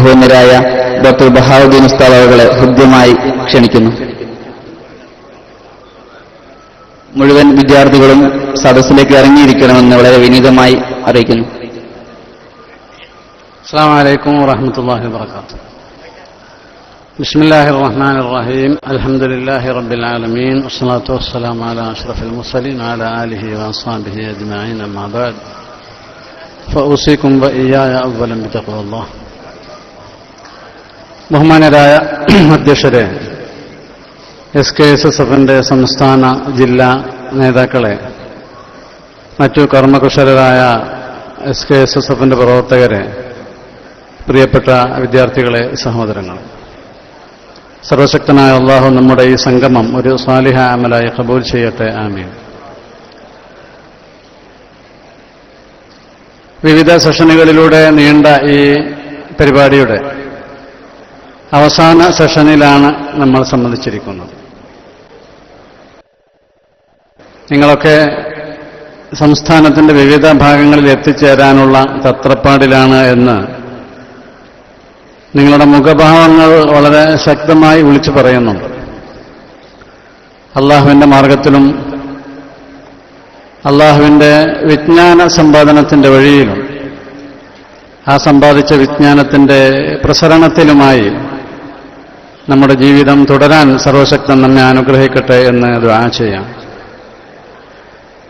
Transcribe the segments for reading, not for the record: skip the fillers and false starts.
ബഹുമാന്യരായ ഡോക്ടർ ബഹാവുദ്ദീൻ ഉസ്താദ് അവരെ ഹൃദ്യമായി ക്ഷണിക്കുന്നു. മുഴുവൻ വിദ്യാർത്ഥികളും സദസ്സിലേക്ക് ഇറങ്ങിയിരിക്കണമെന്ന് വളരെ വിനീതമായി അറിയിക്കുന്നു. അസ്സലാമു അലൈക്കും വറഹ്മത്തുള്ളാഹി വബറകാതുഹു. ബിസ്മില്ലാഹിർ റഹ്മാനിർ റഹീം. അൽഹംദുലില്ലാഹി റബ്ബിൽ ആലമീൻ. വസ്സലാത്തു വസ്സലാമു അലാ അഷ്റഫിൽ മുർസലീൻ വഅലാ ആലിഹി വഅസ്ഹാബിഹി അജ്മഈൻ. അമ്മാ ബഅദ്. ഫഊസികും വഇയ്യായ അവ്വലൻ ബിതഖ്വല്ലാഹ്. ബഹുമാന്യരായ അധ്യക്ഷരെ, SKSSFന്റെ സംസ്ഥാന ജില്ലാ നേതാക്കളെ, മറ്റു കർമ്മകുശലരായ SKSSFന്റെ പ്രവർത്തകരെ, പ്രിയപ്പെട്ട വിദ്യാർത്ഥികളെ, സഹോദരങ്ങളെ, സർവശക്തനായ അല്ലാഹു നമ്മുടെ ഈ സംഗമം ഒരു സാലിഹ അമലായി ഖബൂൽ ചെയ്യട്ടെ. ആമീൻ. വിവിധ സെഷനുകളിലൂടെ നീണ്ട ഈ പരിപാടിയുടെ അവസാന സെഷനിലാണ് നമ്മൾ സംബന്ധിച്ചിരിക്കുന്നത്. നിങ്ങളൊക്കെ സംസ്ഥാനത്തിന്റെ വിവിധ ഭാഗങ്ങളിൽ എത്തിച്ചേരാനുള്ള തത്രപ്പാടിലാണ് എന്ന് നിങ്ങളുടെ മുഖഭാവങ്ങൾ വളരെ ശക്തമായി വിളിച്ചു പറയുന്നുണ്ട്. അള്ളാഹുവിന്റെ മാർഗത്തിലും അള്ളാഹുവിന്റെ വിജ്ഞാന സമ്പാദനത്തിന്റെ വഴിയിലും ആ സമ്പാദിച്ച വിജ്ഞാനത്തിന്റെ പ്രസരണത്തിലുമായി നമ്മുടെ ജീവിതം തുടരാൻ സർവശക്തൻ നമ്മെ അനുഗ്രഹിക്കട്ടെ എന്ന് ദുആ ചെയ്യാം.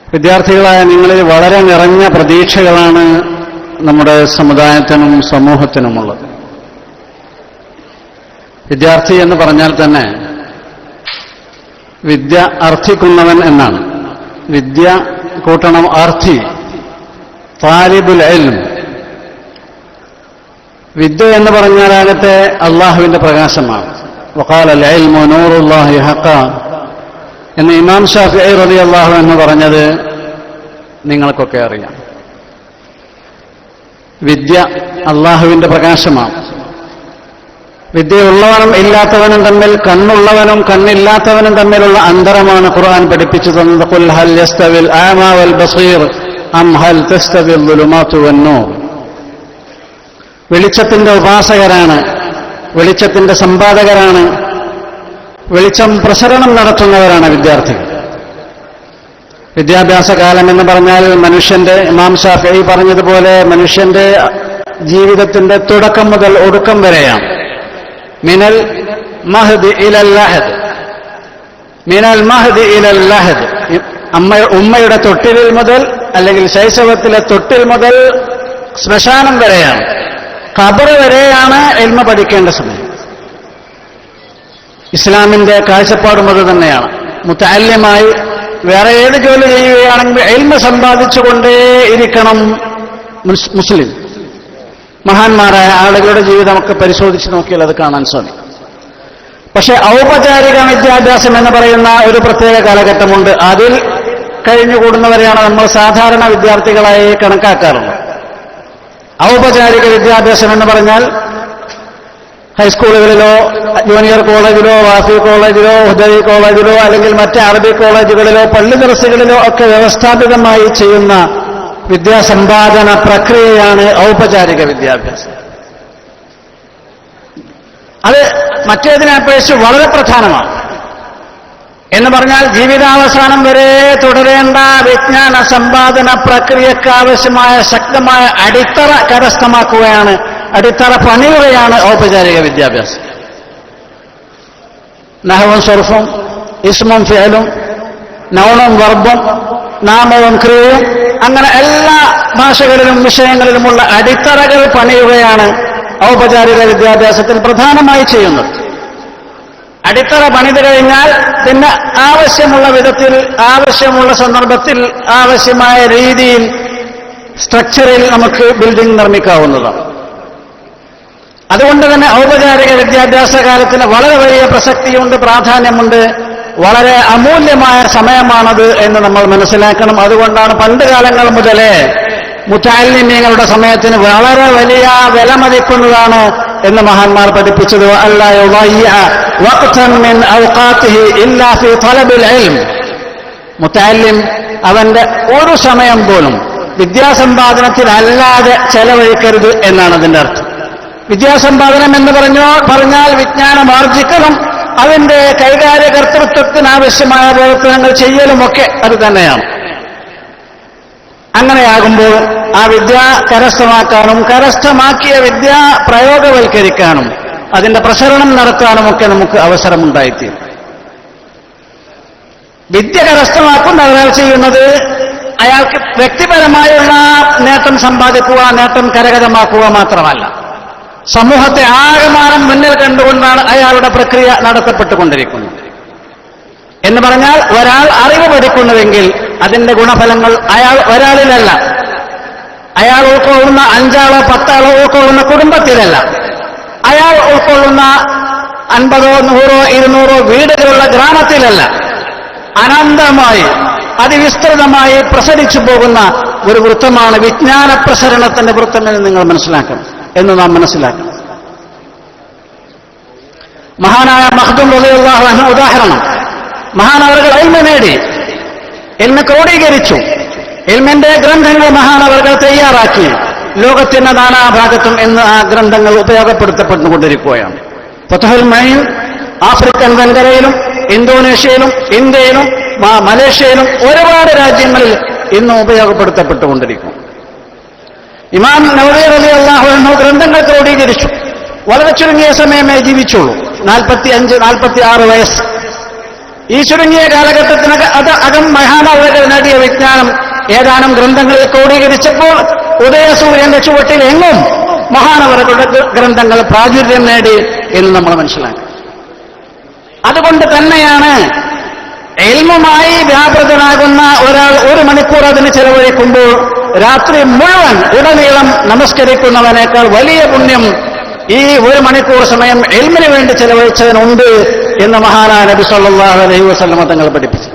വിദ്യാർത്ഥികളായ നിങ്ങളിൽ വളരെ നിറഞ്ഞ പ്രതീക്ഷകളാണ് നമ്മുടെ സമുദായത്തിനും സമൂഹത്തിനുമുള്ളത്. വിദ്യാർത്ഥി എന്ന് പറഞ്ഞാൽ തന്നെ വിദ്യ അർത്ഥിക്കുന്നവൻ എന്നാണ്. വിദ്യ കൂട്ടണം അർത്ഥി, താലിബുൽ ഇൽം. വിദ്യ എന്ന് പറഞ്ഞാലാകട്ടെ അള്ളാഹുവിന്റെ പ്രകാശമാണ്. വഖാലൽ ഇൽമു നൂറുല്ലാഹി ഹഖ എന്ന് ഇമാം ശാഫിഈ റളിയല്ലാഹു അൻഹു പറഞ്ഞത് നിങ്ങൾക്കൊക്കെ അറിയാം. വിദ്യ അള്ളാഹുവിന്റെ പ്രകാശമാണ്. വിദ്യയുള്ളവനും ഇല്ലാത്തവനും തമ്മിൽ, കണ്ണുള്ളവനും കണ്ണില്ലാത്തവനും തമ്മിലുള്ള അന്തരമാണ് ഖുർആൻ പഠിപ്പിച്ചു തന്നത്. ഖുൽ ഹൽ യസ്തവിൽ ആമാ വൽ ബസീർ അം ഹൽ തസ്തവിൽ ദുലുമാതു വന്നൂർ. വെളിച്ചത്തിന്റെ ഉപാസകരാണ്, വെളിച്ചത്തിന്റെ സമ്പാദകരാണ്, വെളിച്ചം പ്രസരണം നടത്തുന്നവരാണ് വിദ്യാർത്ഥികൾ. വിദ്യാഭ്യാസ കാലം എന്ന് പറഞ്ഞാൽ മനുഷ്യന്റെ, ഇമാം ശാഫിഈ പറഞ്ഞതുപോലെ, മനുഷ്യന്റെ ജീവിതത്തിന്റെ തുടക്കം മുതൽ ഒടുക്കം വരെയാണ്. മിനൽ മഹ്ദി ഇലൽ ലഹദ്, മിനൽ മഹ്ദി ഇലൽ ലഹദ്. ഉമ്മയുടെ തൊട്ടിലിൽ മുതൽ, അല്ലെങ്കിൽ ശൈശവത്തിലെ തൊട്ടിൽ മുതൽ ശ്മശാനം വരെയാണ്, ഖബർ വരെയാണ് ഇൽമ പഠിക്കേണ്ട സമയം. ഇസ്ലാമിന്റെ കാഴ്ചപ്പാടും അത് തന്നെയാണ്. മുതഅല്ലിമായി വേറെ ഏത് ജോലി ചെയ്യുകയാണെങ്കിൽ ഇൽമ സമ്പാദിച്ചുകൊണ്ടേ ഇരിക്കണം മുസ്ലിം. മഹാന്മാരായ ആളുകളുടെ ജീവിതമൊക്കെ പരിശോധിച്ച് നോക്കിയാൽ അത് കാണാൻ സാധിക്കും. പക്ഷെ ഔപചാരിക വിദ്യാഭ്യാസം എന്ന് പറയുന്ന ഒരു പ്രത്യേക കാലഘട്ടമുണ്ട്. അതിൽ കഴിഞ്ഞുകൂടുന്നവരെയാണ് നമ്മൾ സാധാരണ വിദ്യാർത്ഥികളായി കണക്കാക്കാറുള്ളത്. ഔപചാരിക വിദ്യാഭ്യാസം എന്ന് പറഞ്ഞാൽ ഹൈസ്കൂളുകളിലോ ജൂനിയർ കോളേജിലോ വാഫി കോളേജിലോ ഹുദവി കോളേജിലോ അല്ലെങ്കിൽ മറ്റ് അറബി കോളേജുകളിലോ പള്ളി ദർസുകളിലോ ഒക്കെ വ്യവസ്ഥാപിതമായി ചെയ്യുന്ന വിദ്യാസമ്പാദന പ്രക്രിയയാണ് ഔപചാരിക വിദ്യാഭ്യാസം. അത് മറ്റേതിനെ അപേക്ഷിച്ച് വളരെ പ്രധാനമാണ്. എന്ന് പറഞ്ഞാൽ ജീവിതാവസാനം വരെ തുടരേണ്ട വിജ്ഞാന സമ്പാദന പ്രക്രിയക്ക് ആവശ്യമായ ശക്തമായ അടിത്തറ കരസ്ഥമാക്കുകയാണ്, അടിത്തറ പണിയുകയാണ് ഔപചാരിക വിദ്യാഭ്യാസം. നഹവും സർഫും, ഇസ്മും ഫിഅലും, നൗണും വർബും, നാമവും ക്രിയയും, അങ്ങനെ എല്ലാ ഭാഷകളിലും വിഷയങ്ങളിലുമുള്ള അടിത്തറകൾ പണിയുകയാണ് ഔപചാരിക വിദ്യാഭ്യാസത്തിൽ പ്രധാനമായി ചെയ്യുന്നത്. അടിത്തറ പണിതു കഴിഞ്ഞാൽ പിന്നെ ആവശ്യമുള്ള വിധത്തിൽ, ആവശ്യമുള്ള സന്ദർഭത്തിൽ, ആവശ്യമായ രീതിയിൽ, സ്ട്രക്ചറിൽ നമുക്ക് ബിൽഡിംഗ് നിർമ്മിക്കാവുന്നതാണ്. അതുകൊണ്ട് തന്നെ ഔപചാരിക വിദ്യാഭ്യാസ കാലത്തിന് വളരെ വലിയ പ്രസക്തിയുണ്ട്, പ്രാധാന്യമുണ്ട്. വളരെ അമൂല്യമായ സമയമാണത് എന്ന് നമ്മൾ മനസ്സിലാക്കണം. അതുകൊണ്ടാണ് പണ്ട് കാലങ്ങൾ മുതലേ മുതഅല്ലിമീങ്ങളുടെ സമയത്തിന് വളരെ വലിയ വില മതിക്കുന്നതാണ് എന്ന് മഹാന്മാർ പഠിപ്പിച്ചത്. അല്ലാ യുളയ്യ വഖ്തൻ മിൻ ഔഖാതിഹി ഇല്ലാ ഫീ തലബിൽ ഇൽം. മുതഅല്ലിം അവന്റെ ഒരു സമയം പോലും വിദ്യാസമ്പാദനത്തിൽ അല്ലാതെ ചെലവഴിക്കരുത് എന്നാണ് അതിന്റെ അർത്ഥം. വിദ്യാസമ്പാദനം എന്ന് പറഞ്ഞാൽ വിജ്ഞാനം ആർജിക്കലും അതിന്റെ കൈകാര്യകർത്തൃത്വത്തിനാവശ്യമായ പ്രവർത്തനങ്ങൾ ചെയ്യലുമൊക്കെ അത് തന്നെയാണ്. അങ്ങനെയാകുമ്പോൾ ആ വിദ്യ കരസ്ഥമാക്കാനും കരസ്ഥമാക്കിയ വിദ്യ പ്രയോഗവൽക്കരിക്കാനും അതിന്റെ പ്രസരണം നടത്താനുമൊക്കെ നമുക്ക് അവസരമുണ്ടായിത്തീരും. വിദ്യ കരസ്ഥമാക്കുന്ന ഒരാൾ ചെയ്യുന്നത് അയാൾക്ക് വ്യക്തിപരമായുള്ള നേട്ടം സമ്പാദിക്കുക, നേട്ടം കരഗതമാക്കുക മാത്രമല്ല, സമൂഹത്തെ ആകമാനം മുന്നിൽ കണ്ടുകൊണ്ടാണ് അയാളുടെ പ്രക്രിയ നടത്തപ്പെട്ടുകൊണ്ടിരിക്കുന്നത്. എന്ന് പറഞ്ഞാൽ ഒരാൾ അറിവ് പഠിക്കുന്നുവെങ്കിൽ അതിന്റെ ഗുണഫലങ്ങൾ അയാൾ ഒരാളിലല്ല, അയാൾ ഉൾക്കൊള്ളുന്ന 5 ആളോ 10 ആളോ ഉൾക്കൊള്ളുന്ന കുടുംബത്തിലല്ല, അയാൾ ഉൾക്കൊള്ളുന്ന 50 100 200 വീടുകളുള്ള ഗ്രാമത്തിലല്ല, അനന്തമായി അതിവിസ്തൃതമായി പ്രസരിച്ചു പോകുന്ന ഒരു വൃത്തമാണ് വിജ്ഞാന പ്രസരണത്തിന്റെ വൃത്തം എന്ന് നിങ്ങൾ മനസ്സിലാക്കണം, എന്ന് നാം മനസ്സിലാക്കണം. മഹാനായ മഖ്ദൂം റളിയല്ലാഹു അൻഹു ഉദാഹരണം, മഹാനവറുകൾ ഇൽമ നേടി, ഇൽമ ക്രോഡീകരിച്ചു, ഇൽമിന്റെ ഗ്രന്ഥങ്ങൾ മഹാനവറുകൾ തയ്യാറാക്കി, ലോകത്തിന്റെ നാനാഭാഗത്തും ഇന്ന് ആ ഗ്രന്ഥങ്ങൾ ഉപയോഗപ്പെടുത്തപ്പെട്ടുകൊണ്ടിരിക്കുകയാണ്. ഫത്ഹുൽ മഈൻ ആഫ്രിക്കൻ വൻകരയിലും ഇന്തോനേഷ്യയിലും ഇന്ത്യയിലും മലേഷ്യയിലും ഒരുപാട് രാജ്യങ്ങളിൽ ഇന്ന് ഉപയോഗപ്പെടുത്തപ്പെട്ടുകൊണ്ടിരിക്കുന്നു. ഇമാം നവവി റളിയല്ലാഹു അൻഹു ഗ്രന്ഥങ്ങൾ ക്രോഡീകരിച്ചു. വളരെ ചുരുങ്ങിയ സമയമേ ജീവിച്ചുള്ളൂ, 45-46 വയസ്സ്. ഈ ചുരുങ്ങിയ കാലഘട്ടത്തിനകം മഹാനവറുകൾ നേടിയ വിജ്ഞാനം ഏതാനും ഗ്രന്ഥങ്ങളിൽ ക്രോഡീകരിച്ചപ്പോൾ ഉദയസൂര്യന്റെ ചുവട്ടിൽ എങ്ങും മഹാനവറുകളുടെ ഗ്രന്ഥങ്ങൾ പ്രാചുര്യം നേടി എന്ന് നമ്മൾ മനസ്സിലാക്കി. അതുകൊണ്ട് തന്നെയാണ് ഇൽമുമായി വ്യാപൃതനാകുന്ന ഒരാൾ 1 മണിക്കൂർ അതിന് ചെലവഴിക്കുമ്പോൾ രാത്രി മുഴുവൻ ഉടനീളം നമസ്കരിക്കുന്നവനേക്കാൾ വലിയ പുണ്യം ഈ 1 മണിക്കൂർ സമയം ഇൽമിന് വേണ്ടി ചെലവഴിച്ചതിനുണ്ട് എന്ന് മഹാനായ നബി സല്ലല്ലാഹു അലൈഹി വസല്ലം തങ്ങൾ പഠിപ്പിച്ചു.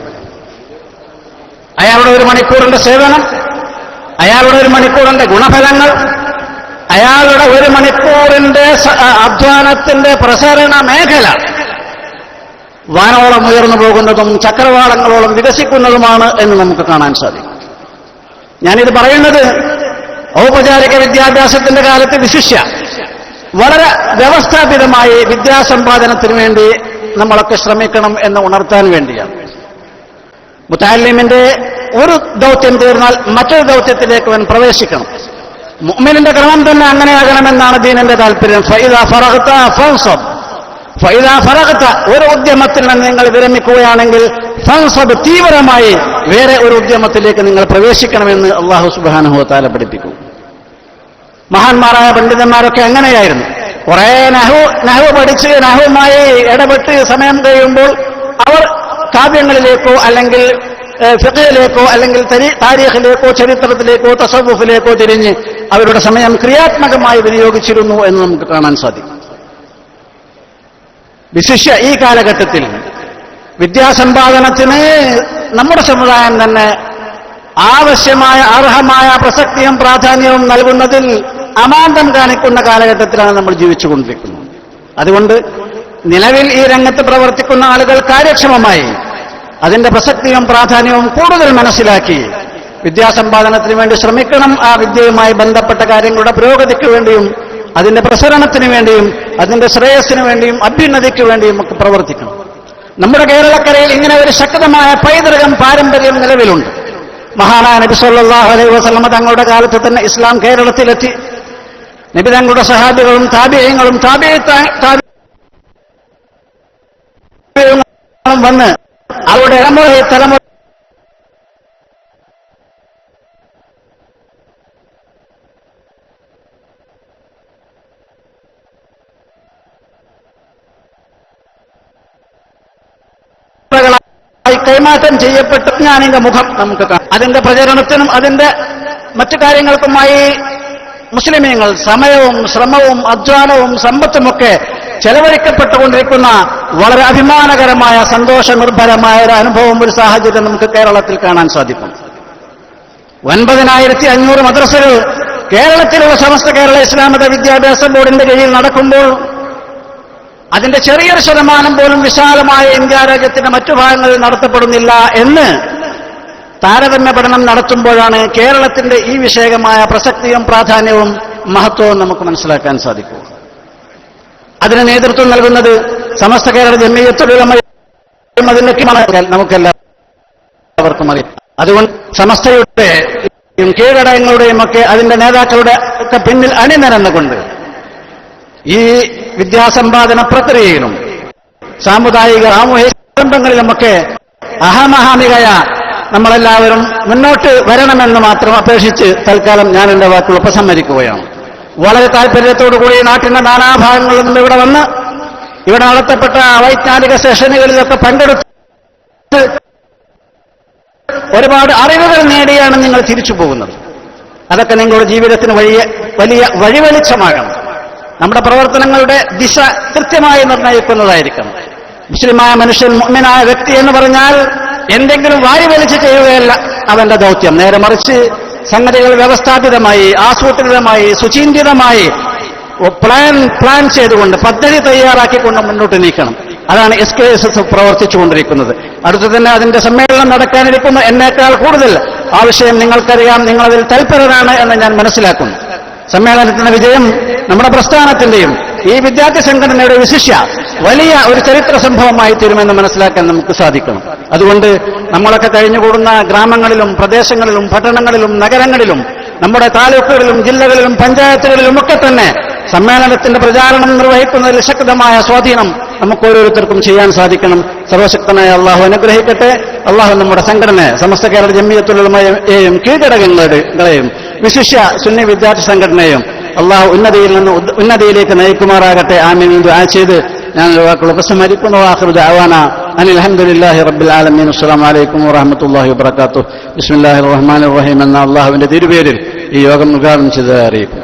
അയാളുടെ 1 മണിക്കൂറിന്റെ സേവനം, അയാളുടെ 1 മണിക്കൂറിന്റെ ഗുണഫലങ്ങൾ, അയാളുടെ 1 മണിക്കൂറിന്റെ അധ്വാനത്തിന്റെ പ്രസരണ മേഖല വാനോളം ഉയർന്നു പോകുന്നതും ചക്രവാളങ്ങളോളം വികസിക്കുന്നതുമാണ് എന്ന് നമുക്ക് കാണാൻ സാധിക്കും. ഞാനിത് പറയുന്നത് ഔപചാരിക വിദ്യാഭ്യാസത്തിന്റെ കാലത്ത് വിശിഷ്യ വളരെ വ്യവസ്ഥാപിതമായി വിദ്യാസമ്പാദനത്തിന് വേണ്ടി നമ്മളൊക്കെ ശ്രമിക്കണം എന്ന് ഉണർത്താൻ വേണ്ടിയാണ്. മുതഅല്ലിമിന്റെ ഒരു ദൗത്യം തീർന്നാൽ മറ്റൊരു ദൗത്യത്തിലേക്ക് അവൻ പ്രവേശിക്കണം. മുഅ്മിനിന്റെ ക്രമം തന്നെ അങ്ങനെയാകണമെന്നാണ് ദീനിന്റെ താല്പര്യം. ഫഇദാ ഫറഗ്ത ഫൻസബ്, ഫഇദാ ഫറഗ്ത, ഒരു ഉദ്യമത്തിൽ നിന്ന് നിങ്ങൾ വിരമിക്കുകയാണെങ്കിൽ ഫൻസബ്, തീവ്രമായി വേറെ ഒരു ഉദ്യമത്തിലേക്ക് നിങ്ങൾ പ്രവേശിക്കണമെന്ന് അല്ലാഹു സുബ്ഹാനഹു വ തആല പഠിപ്പിക്കും. മഹാന്മാരായ പണ്ഡിതന്മാരൊക്കെ അങ്ങനെയായിരുന്നു. കുറെ നഹ്വ് പഠിച്ച് നഹ്വുമായി ഇടപെട്ട് സമയം കഴിയുമ്പോൾ അവർ കാവ്യങ്ങളിലേക്കോ അല്ലെങ്കിൽ ഫിഖ്ഹിലേക്കോ അല്ലെങ്കിൽ താരീഖിലേക്കോ ചരിത്രത്തിലേക്കോ തസവ്വുഫിലേക്കോ തിരിഞ്ഞ് അവരുടെ സമയം ക്രിയാത്മകമായി വിനിയോഗിച്ചിരുന്നു എന്ന് നമുക്ക് കാണാൻ സാധിക്കും. വിശിഷ്യ ഈ കാലഘട്ടത്തിൽ വിദ്യാസമ്പാദനത്തിന് നമ്മുടെ സമുദായം തന്നെ ആവശ്യമായ അർഹമായ പ്രസക്തിയും പ്രാധാന്യവും നൽകുന്നതിൽ അമാന്തം കാണിക്കുന്ന കാലഘട്ടത്തിലാണ് നമ്മൾ ജീവിച്ചുകൊണ്ടിരിക്കുന്നത്. അതുകൊണ്ട് നിലവിൽ ഈ രംഗത്ത് പ്രവർത്തിക്കുന്ന ആളുകൾ കാര്യക്ഷമമായി അതിന്റെ പ്രസക്തിയും പ്രാധാന്യവും കൂടുതൽ മനസ്സിലാക്കി വിദ്യാസമ്പാദനത്തിന് വേണ്ടി ശ്രമിക്കണം. ആ വിദ്യയുമായി ബന്ധപ്പെട്ട കാര്യങ്ങളുടെ പുരോഗതിക്ക് വേണ്ടിയും അതിന്റെ പ്രസരണത്തിന് വേണ്ടിയും അതിന്റെ ശ്രേയസ്സിന് വേണ്ടിയും അഭ്യുന്നതിക്ക് വേണ്ടിയും ഒക്കെ പ്രവർത്തിക്കണം. നമ്മുടെ കേരളക്കരയിൽ ഇങ്ങനെ ഒരു ശക്തമായ പൈതൃകം പാരമ്പര്യം നിലവിലുണ്ട്. മഹാനായ നബി സല്ലല്ലാഹു അലൈഹി വസല്ലം തങ്ങളുടെ കാലത്ത് തന്നെ ഇസ്ലാം കേരളത്തിലെത്തി. നബി തങ്ങളുടെ സഹാബികളും താബിഈങ്ങളും വന്ന് അവരുടെ തലമുറ കൈമാറ്റം ചെയ്യപ്പെട്ട ജ്ഞാനിന്റെ മുഖം നമുക്ക് കാണാം. അതിന്റെ പ്രചരണത്തിനും അതിന്റെ മറ്റു കാര്യങ്ങൾക്കുമായി മുസ്ലിമീങ്ങൾ സമയവും ശ്രമവും അധ്വാനവും സമ്പത്തുമൊക്കെ ചെലവഴിക്കപ്പെട്ടുകൊണ്ടിരിക്കുന്ന വളരെ അഭിമാനകരമായ സന്തോഷനിർഭരമായ ഒരു അനുഭവം, ഒരു സാഹചര്യം നമുക്ക് കേരളത്തിൽ കാണാൻ സാധിക്കും. 9500 മദ്രസകൾ കേരളത്തിലുള്ള സമസ്ത കേരള ഇസ്ലാമിക വിദ്യാഭ്യാസ ബോർഡിന്റെ കീഴിൽ നടക്കുമ്പോൾ അതിന്റെ ചെറിയൊരു ശതമാനം പോലും വിശാലമായ ഇന്ത്യ രാജ്യത്തിന്റെ മറ്റു ഭാഗങ്ങളിൽ നടത്തപ്പെടുന്നില്ല എന്ന് താരതമ്യ പഠനം നടത്തുമ്പോഴാണ് കേരളത്തിന്റെ ഈ വിഷയകമായ പ്രസക്തിയും പ്രാധാന്യവും മഹത്വവും നമുക്ക് മനസ്സിലാക്കാൻ സാധിക്കും. അതിന് നേതൃത്വം നൽകുന്നത് സമസ്ത കേരള ജംഇയ്യത്തുൽ ഉലമ അതിന്റെ നമുക്കെല്ലാവർക്കും അറിയാം. അതുകൊണ്ട് സമസ്തയുടെയും കീഴടങ്ങളുടെയും ഒക്കെ അതിന്റെ നേതാക്കളുടെ ഒക്കെ പിന്നിൽ അണിനിരന്നുകൊണ്ട് ഈ വിദ്യാസമ്പാദന പ്രക്രിയയിലും സാമുദായിക സാമൂഹിക കുടുംബങ്ങളിലുമൊക്കെ അഹമഹാമികയ നമ്മളെല്ലാവരും മുന്നോട്ട് വരണമെന്ന് മാത്രം അപേക്ഷിച്ച് തൽക്കാലം ഞാൻ എന്റെ വാക്കുകൾ ഉപസംഹരിക്കുകയാണ്. വളരെ താല്പര്യത്തോടുകൂടി നാട്ടിന്റെ നാനാഭാഗങ്ങളിൽ നിന്നും ഇവിടെ വന്ന് ഇവിടെ നടത്തപ്പെട്ട വൈജ്ഞാനിക സെഷനുകളിലൊക്കെ പങ്കെടുത്ത് ഒരുപാട് അറിവുകൾ നേടിയാണ് നിങ്ങൾ തിരിച്ചു പോകുന്നത്. അതൊക്കെ നിങ്ങളുടെ ജീവിതത്തിന് വലിയ വഴിവെളിച്ചമാകണം. നമ്മുടെ പ്രവർത്തനങ്ങളുടെ ദിശ കൃത്യമായി നിർണ്ണയിക്കുന്നതായിരിക്കണം. മുസ്ലിമായ മനുഷ്യൻ മുഅ്മിനായ വ്യക്തി എന്ന് പറഞ്ഞാൽ എന്തെങ്കിലും വാരിവലിച്ച് ചെയ്യുകയല്ല അവന്റെ ദൗത്യം. നേരെ മറിച്ച് സംഗതികൾ വ്യവസ്ഥാപിതമായി, ആസൂത്രിതമായി, സുചിന്തിതമായി പ്ലാൻ ചെയ്തുകൊണ്ട് പദ്ധതി തയ്യാറാക്കിക്കൊണ്ട് മുന്നോട്ട് നീക്കണം. അതാണ് SKSS പ്രവർത്തിച്ചുകൊണ്ടിരിക്കുന്നത്. അടുത്തു തന്നെ അതിന്റെ സമ്മേളനം നടക്കാനിരിക്കുന്നു. എന്നേക്കാൾ കൂടുതൽ ആ വിഷയം നിങ്ങൾക്കറിയാം, നിങ്ങളതിൽ തൽപരരാണ് എന്ന് ഞാൻ മനസ്സിലാക്കുന്നു. സമ്മേളനത്തിന്റെ വിജയം നമ്മുടെ പ്രസ്ഥാനത്തിന്റെയും ഈ വിദ്യാർത്ഥി സംഘടനയുടെ വിശിഷ്യ വലിയ ഒരു ചരിത്ര സംഭവമായി തീരുമെന്ന് മനസ്സിലാക്കാൻ നമുക്ക് സാധിക്കണം. അതുകൊണ്ട് നമ്മളൊക്കെ കഴിഞ്ഞുകൂടുന്ന ഗ്രാമങ്ങളിലും പ്രദേശങ്ങളിലും പട്ടണങ്ങളിലും നഗരങ്ങളിലും നമ്മുടെ താലൂക്കുകളിലും ജില്ലകളിലും പഞ്ചായത്തുകളിലും ഒക്കെ തന്നെ സമ്മേളനത്തിന്റെ പ്രചാരണം നിർവഹിക്കുന്നതിൽ ശക്തമായ സ്വാധീനം നമുക്ക് ഓരോരുത്തർക്കും ചെയ്യാൻ സാധിക്കണം. സർവശക്തനായ അള്ളാഹു അനുഗ്രഹിക്കട്ടെ. അള്ളാഹു നമ്മുടെ സംഘടനയെ സമസ്ത കേരള ജംഇയ്യത്തുൽ ഉലമയെയും കീഴടങ്ങളെയും വിശിഷ്യ സുന്നി വിദ്യാർത്ഥി സംഘടനയെയും അള്ളാഹു ഉന്നതിയിൽ നിന്ന് ഉന്നതിയിലേക്ക് നയിക്കുമാറാകട്ടെ. ആമീൻ ദുആ ചെയ്ത് ഞാൻ വാക്കുകൾ ഉപസംഹരിക്കുന്നു. ആഖിറു ദഅവാന അനിൽ ഹംദുലില്ലാഹി റബ്ബിൽ ആലമീൻ. അസ്സലാമു അലൈക്കും വറഹ്മത്തുള്ളാഹി വബറകാതുഹു. ബിസ്മില്ലാഹിർ റഹ്മാനിർ റഹീം എന്ന അള്ളാഹുവിന്റെ തിരുപേരിൽ ഈ യോഗം ഉദ്ഘാടനം ചെയ്ത് അറിയിക്കും.